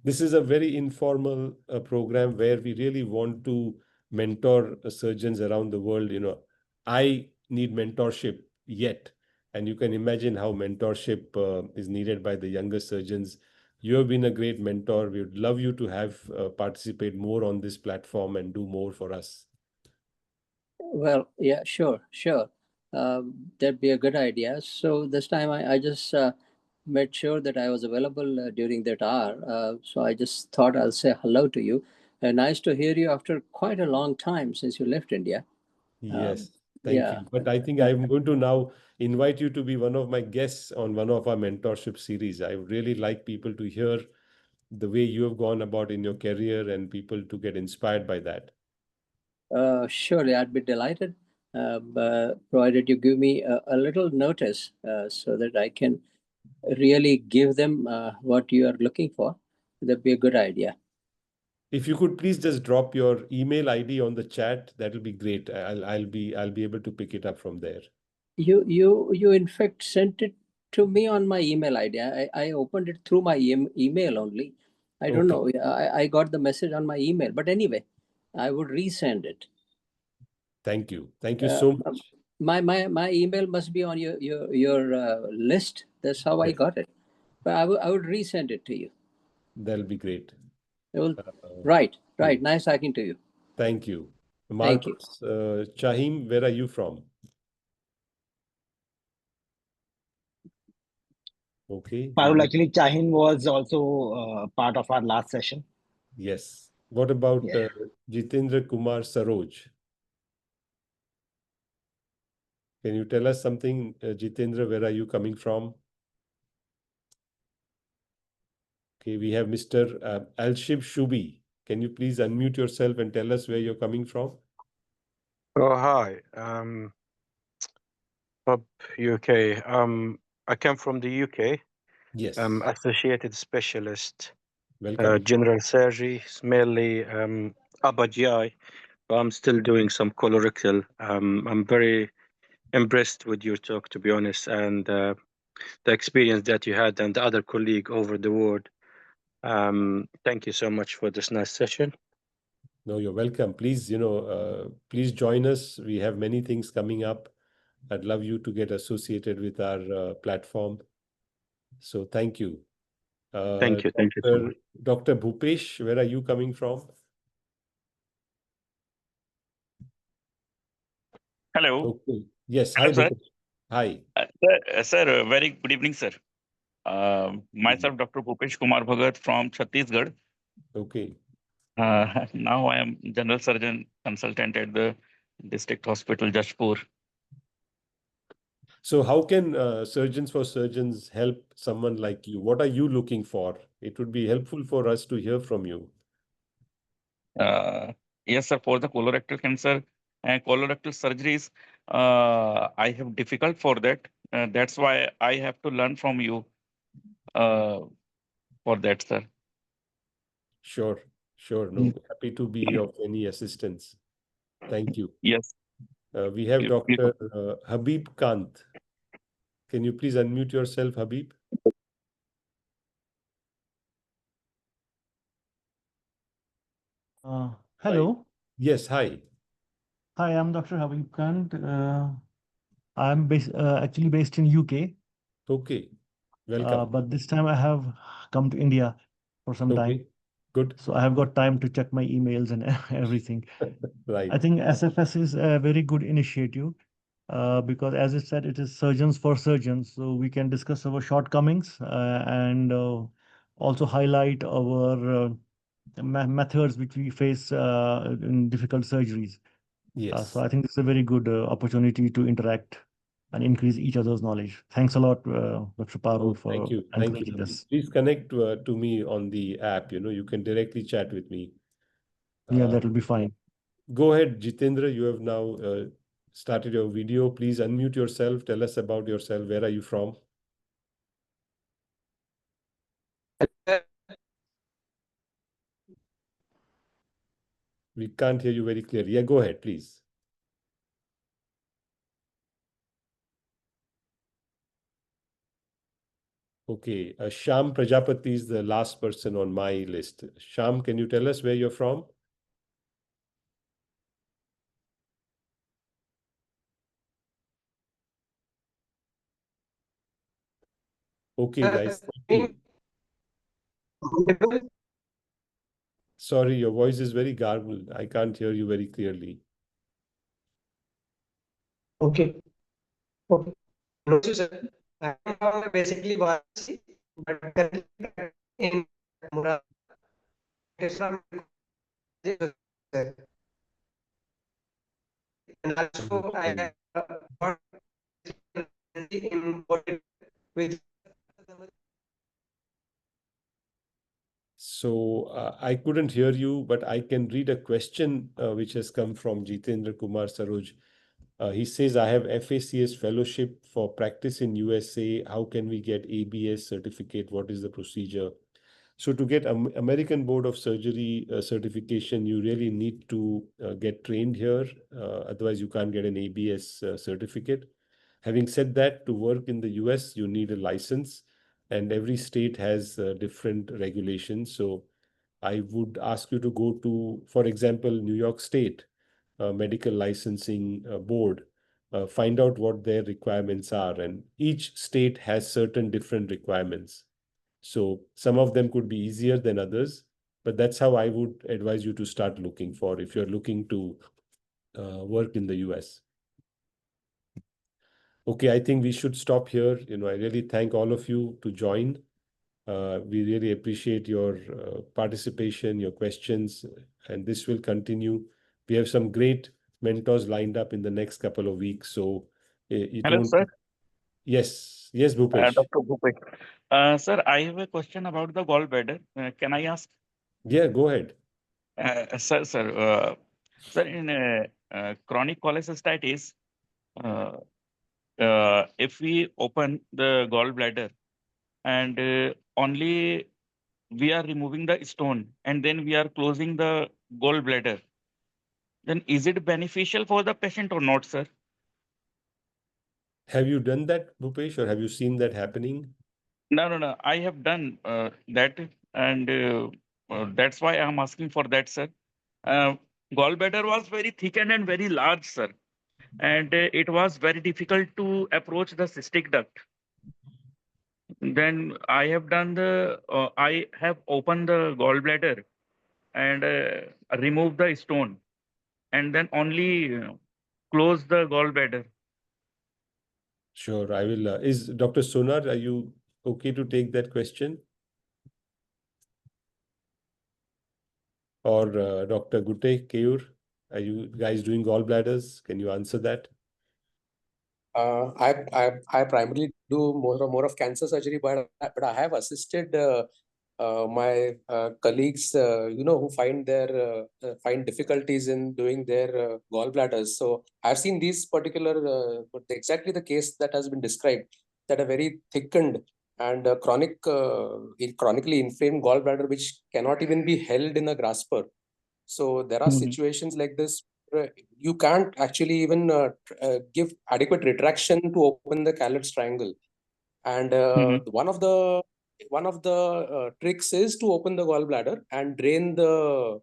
A: This is a very informal program where we really want to mentor surgeons around the world. You know, I need mentorship yet, and you can imagine how mentorship is needed by the younger surgeons. You have been a great mentor. We would love you to have participate more on this platform and do more for us.
N: Well, yeah, sure. That'd be a good idea. So this time I just made sure that I was available during that hour. So I just thought I'll say hello to you. Nice to hear you after quite a long time since you left India.
A: Yes, thank
N: Yeah.
A: you. But I think I'm going to now invite you to be one of my guests on one of our mentorship series. I would really like people to hear the way you have gone about in your career and people to get inspired by that.
N: Surely, I'd be delighted, provided you give me a little notice so that I can really give them what you are looking for. That'd be a good idea.
A: If you could please just drop your email ID on the chat, that'll be great. I'll be able to pick it up from there.
N: You in fact sent it to me on my email ID. I opened it through my email only. I don't know. I got the message on my email, but anyway, I would resend it.
A: Thank you. Thank you so much.
N: My email must be on your list. That's how I
A: Yes,
N: got it. But I would resend it to you.
A: that'll be great.
N: Right.
A: Cool.
N: Nice talking to you.
A: Thank you.
N: Thank you.
A: Marcos, Chahim, where are you from? Okay.
H: Parul, actually, Chahin was also part of our last session.
A: Yes. What about
H: Yeah.
A: Jitendra Kumar Saroj? Can you tell us something, Jitendra? Where are you coming from? Okay, we have Mr. Alshib Shubi. Can you please unmute yourself and tell us where you're coming from?
O: Oh, hi. Pub UK. I come from the UK.
A: Yes.
O: Associated specialist,
A: Welcome.
O: general surgery, it's mainly upper GI, but I'm still doing some colorectal. I'm very impressed with your talk, to be honest, and the experience that you had and the other colleague over the world. Thank you so much for this nice session.
A: No, you're welcome. Please, please join us. We have many things coming up. I'd love you to get associated with our platform. So thank you.
O: Thank you. Thank you so much.
A: Dr. Bhupesh, where are you coming from?
P: Hello.
A: Okay. Yes.
P: Hello,
A: Hi,
P: sir.
A: Bhupesh. Hi.
P: Sir, very good evening, sir. Myself, Dr. Bhupesh Kumar Bhagat from Chhattisgarh.
A: Okay.
P: Now I am general surgeon consultant at the district hospital Jashpur.
A: So how can Surgeons for Surgeons help someone like you? What are you looking for? It would be helpful for us to hear from you.
P: Yes, sir. For the colorectal cancer and colorectal surgeries, I have difficult for that. That's why I have to learn from you for that, sir.
A: Sure, sure. No, happy to be of any assistance. Thank you.
P: Yes.
A: We have
P: You- you-
A: Dr. Habib Kant. Can you please unmute yourself, Habib?
Q: Hello.
A: Yes, hi.
Q: Hi, I'm Dr. Habib Khan. I'm actually based in UK,
A: Okay, welcome.
Q: but this time I have come to India for some time.
A: Okay, good.
Q: So I have got time to check my emails and everything.
A: Right.
Q: I think SFS is a very good initiative because, as I said, it is surgeons for surgeons. So we can discuss our shortcomings and also highlight our methods which we face in difficult surgeries.
A: Yes.
Q: So I think it's a very good opportunity to interact and increase each other's knowledge. Thanks a lot, Dr. Parul,
A: Thank
Q: for
A: you. Thank you.
Q: encouraging this.
A: Please connect to me on the app. You can directly chat with me.
Q: Yeah, that will be fine.
A: Go ahead, Jitendra. You have now started your video. Please unmute yourself. Tell us about yourself. Where are you from? We can't hear you very clearly. Yeah, go ahead, please. Okay, Sham Prajapati is the last person on my list. Sham, can you tell us where you're from? Okay, guys, thank you. Sorry, your voice is very garbled. I can't hear you very clearly.
R: Okay. Okay. No, sir. I am from basically Varanasi, but currently in Murad. It is from sir. And also I have got in with
A: So I couldn't hear you, but I can read a question which has come from Jitendra Kumar Saroj. He says, I have FACS fellowship for practice in USA. How can we get ABS certificate? What is the procedure? So to get American Board of Surgery certification, you really need to get trained here. Otherwise, you can't get an ABS certificate. Having said that, to work in the US, you need a license, and every state has different regulations. So I would ask you to go to, for example, New York State Medical Licensing Board, find out what their requirements are. And each state has certain different requirements. So some of them could be easier than others, but that's how I would advise you to start looking for if you're looking to work in the US. Okay, I think we should stop here. I really thank all of you to join. We really appreciate your participation, your questions, and this will continue. We have some great mentors lined up in the next couple of weeks. So it
P: Hello,
A: won't.
P: sir.
A: Yes, Bhupesh.
P: Dr. Bhupesh. Sir, I have a question about the gallbladder. Can I ask?
A: Yeah, go ahead.
P: Sir, in chronic cholecystitis, if we open the gallbladder and only we are removing the stone and then we are closing the gallbladder, then is it beneficial for the patient or not, sir?
A: Have you done that, Bhupesh, or have you seen that happening?
P: No. I have done that, and that's why I'm asking for that, sir. Gallbladder was very thickened and very large, sir, and it was very difficult to approach the cystic duct. Then I have done I have opened the gallbladder and removed the stone, and then only close the gallbladder.
A: Sure, I will. Is Dr. Sonar, are you okay to take that question? Or Dr. Gute Keur, are you guys doing gallbladders? Can you answer that?
F: I primarily do more of cancer surgery, but I have assisted my colleagues, who find difficulties in doing their gallbladders. So I've seen these particular, but exactly the case that has been described, that a very thickened and chronically inflamed gallbladder, which cannot even be held in a grasper. So there are situations like this where you can't actually even give adequate retraction to open the Callet's triangle. And one of the tricks is to open the gallbladder and drain the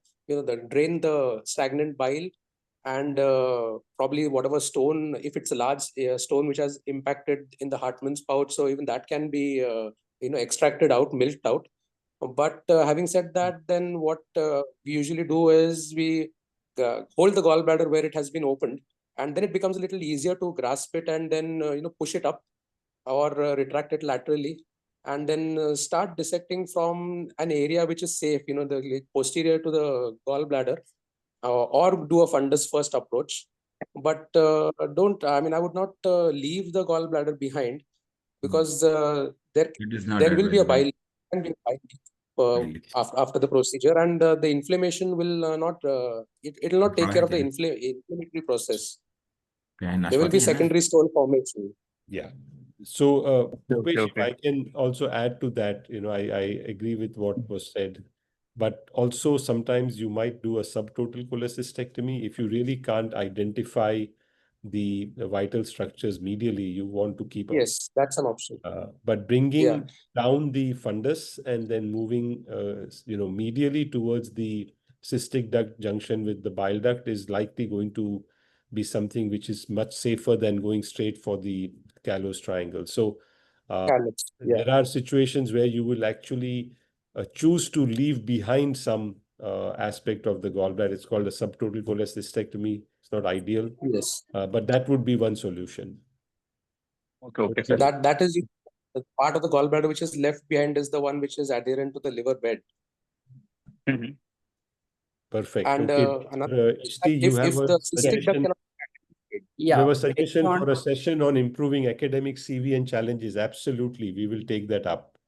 F: stagnant bile and probably whatever stone, if it's a large stone which has impacted in the Hartmann's pouch, so even that can be extracted out, milked out. But having said that, then what we usually do is we hold the gallbladder where it has been opened, and then it becomes a little easier to grasp it and then push it up or retract it laterally, and then start dissecting from an area which is safe, the posterior to the gallbladder, or do a fundus first approach. But I would not leave the gallbladder behind, because
B: It is not
F: there will be a
B: advisable.
F: can be a bile after the procedure, and the inflammation will not it will not take care of the inflammatory process. There will be secondary stone formation.
A: Yeah. So, Bhupesh, if
B: okay.
A: I can also add to that, I agree with what was said, but also sometimes you might do a subtotal cholecystectomy if you really can't identify the vital structures medially. You want to keep
F: Yes, that's an option.
A: but
F: Yeah.
A: bringing down the fundus and then moving, medially towards the cystic duct junction with the bile duct is likely going to be something which is much safer than going straight for the callous triangle. So
F: Yeah.
A: there are situations where you will actually choose to leave behind some aspect of the gallbladder. It's called a subtotal cholecystectomy. It's not ideal,
F: Yes.
A: but that would be one solution.
B: Okay,
F: So
B: sir.
F: that is the part of the gallbladder which is left behind is the one which is adherent to the liver bed.
A: Perfect.
F: And
A: Okay.
F: another,
A: Isti, you have
F: if
A: a
F: the cystic duct
A: suggestion.
F: cannot,
A: You have
J: Yeah,
A: a
J: based
A: suggestion
J: on
A: for a session on improving academic CV and challenges. Absolutely. We will take that up,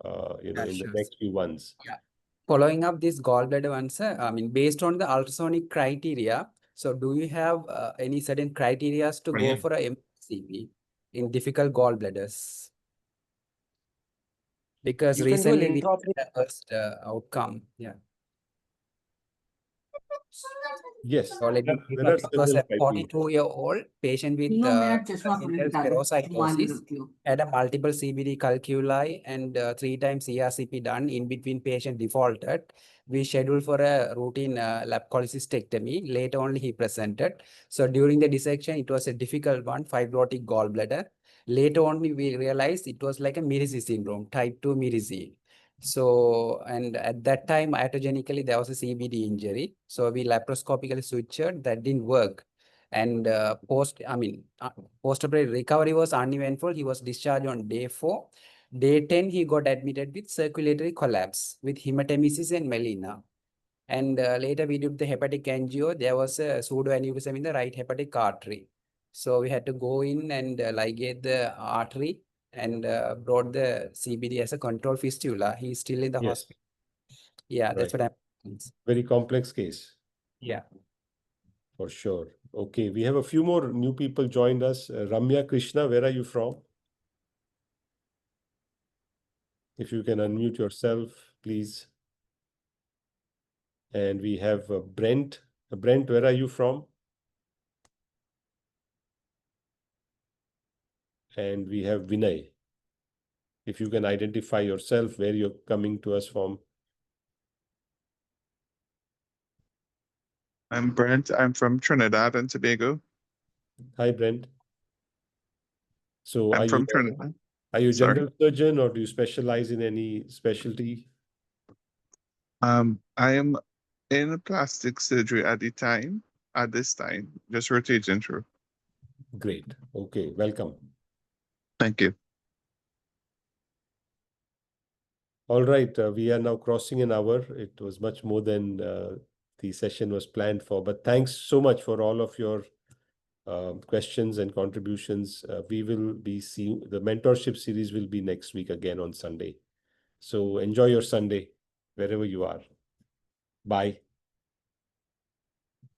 A: in the
J: sure.
A: next few months.
J: Yeah. Following up this gallbladder one, sir, based on the ultrasonic criteria, so do you have any certain criteria to go for a MCP in difficult gallbladders? Because
F: you can do an
J: recently we
F: intraoperative.
J: had a first outcome. Yeah.
A: Yes,
J: So let me
A: there are
J: it was
A: several
J: a
A: criteria.
J: 42-year-old patient with congenital spherocytosis, had a multiple CBD calculi and 3 times ERCP done. In between, patient defaulted. We scheduled for a routine lap cholecystectomy. Later only he presented. So during the dissection, it was a difficult one, fibrotic gallbladder. Later on, we realized it was like a Mirizi syndrome, type 2 Mirizi. So, and at that time, iatrogenically, there was a CBD injury. So we laparoscopically switched, that didn't work. And post-operative recovery was uneventful. He was discharged on day 4. Day 10, he got admitted with circulatory collapse with hematemesis and melena. And later we did the hepatic angio. There was a pseudoaneurysm in the right hepatic artery. So we had to go in and ligate the artery and brought the CBD as a control fistula. He's still in the hospital. Yeah, that's what happens.
A: Very complex case.
J: Yeah.
A: For sure. Okay, we have a few more new people joined us. Ramya Krishna, where are you from? If you can unmute yourself, please. And we have Brent. Brent, where are you from? And we have Vinay. If you can identify yourself, where you're coming to us from.
S: I'm Brent. I'm from Trinidad and Tobago.
A: Hi, Brent. So
S: I'm from Trinidad.
A: Are you a
S: Sorry.
A: general surgeon or do you specialize in any specialty?
S: I am in plastic surgery at this time, just rotating through.
A: Great. Okay, welcome.
S: Thank you.
A: All right, we are now crossing an hour. It was much more than the session was planned for, but thanks so much for all of your questions and contributions. We will be seeing the mentorship series will be next week again on Sunday. So enjoy your Sunday wherever you are. Bye.